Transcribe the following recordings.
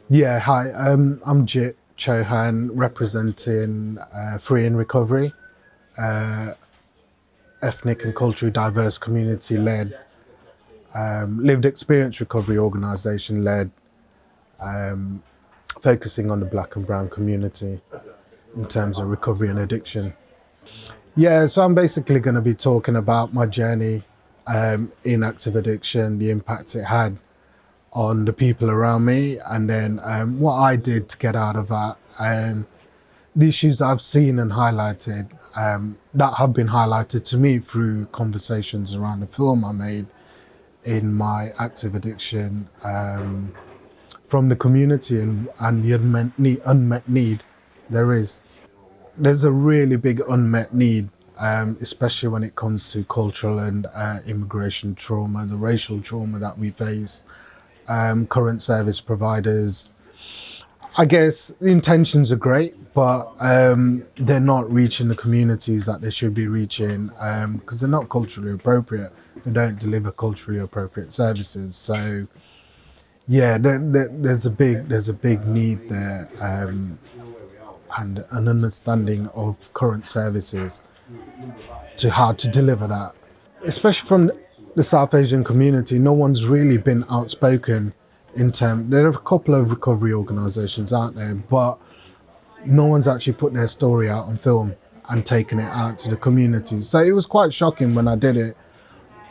Yeah, hi. I'm Chauhan, representing Free in Recovery, ethnic and culturally diverse community-led, lived experience recovery organisation led, focusing on the Black and Brown community in terms of recovery and addiction. Yeah, so I'm basically going to be talking about my journey in active addiction, the impact it had on the people around me, and then what I did to get out of that. And the issues I've seen and highlighted that have been highlighted to me through conversations around the film I made in my active addiction from the community and the unmet need there is. There's a really big unmet need, especially when it comes to cultural and immigration trauma, the racial trauma that we face, current service providers. I guess the intentions are great, but they're not reaching the communities that they should be reaching because they're not culturally appropriate. They don't deliver culturally appropriate services. So, yeah, there's a big need there, and an understanding of current services to how to deliver that. Especially from the South Asian community, no one's really been outspoken in terms. There are a couple of recovery organisations out there, but no one's actually put their story out on film and taken it out to the community. So it was quite shocking when I did it,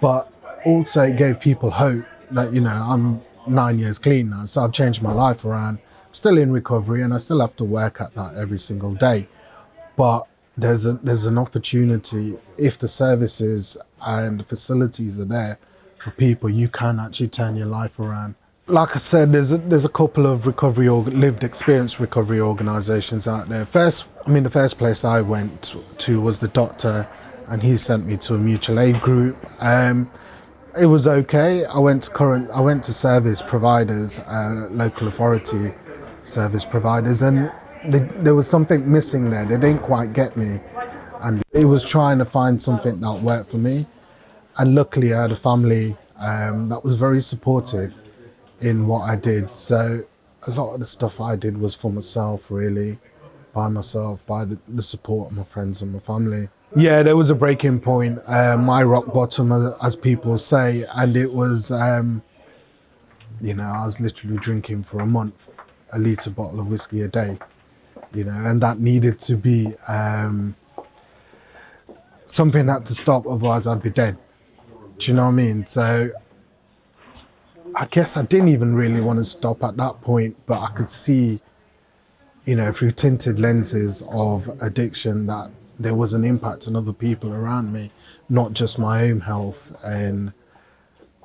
but also it gave people hope that, I'm 9 years clean now, so I've changed my life around. I'm still in recovery and I still have to work at that every single day. But there's an opportunity, if the services and the facilities are there for people, you can actually turn your life around. Like I said, there's a couple of recovery or lived experience recovery organisations out there. The first place I went to was the doctor, and he sent me to a mutual aid group. It was okay. I went to service providers, local authority service providers, and there was something missing there. They didn't quite get me, and it was trying to find something that worked for me. And luckily, I had a family that was very supportive in what I did. So a lot of the stuff I did was for myself, really, by myself, by the support of my friends and my family. Yeah, there was a breaking point, my rock bottom, as people say, and it was, I was literally drinking for a month, a litre bottle of whiskey a day, and that needed to be something had to stop, otherwise I'd be dead. Do you know what I mean? So I guess I didn't even really want to stop at that point, but I could see, through tinted lenses of addiction, that there was an impact on other people around me, not just my own health and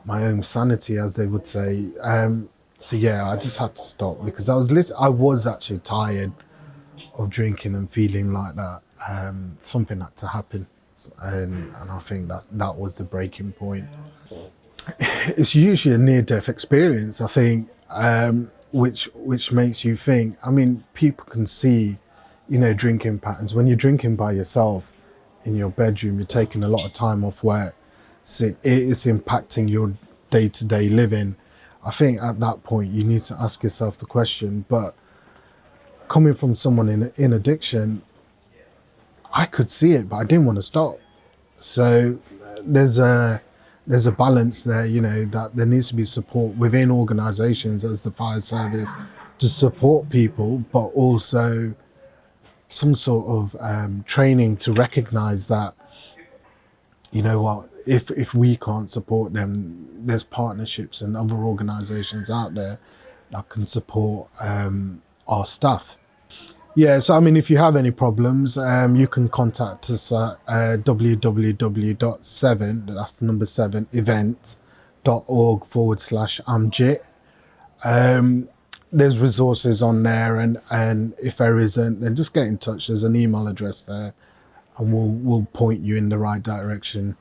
my own sanity, as they would say. So yeah, I just had to stop because I was actually tired of drinking and feeling like that. Something had to happen, and I think that was the breaking point. It's usually a near-death experience, I think, which makes you think. People can see, drinking patterns. When you're drinking by yourself in your bedroom, you're taking a lot of time off work, so it is impacting your day-to-day living. I think at that point you need to ask yourself the question. But coming from someone in addiction, I could see it, but I didn't want to stop. So there's a balance there, that there needs to be support within organisations as the fire service to support people, but also some sort of training to recognise that, if we can't support them, there's partnerships and other organisations out there that can support our staff. Yeah, so if you have any problems, you can contact us at www.7, that's the number 7, event.org/amjit. There's resources on there, and if there isn't, then just get in touch. There's an email address there, and we'll point you in the right direction.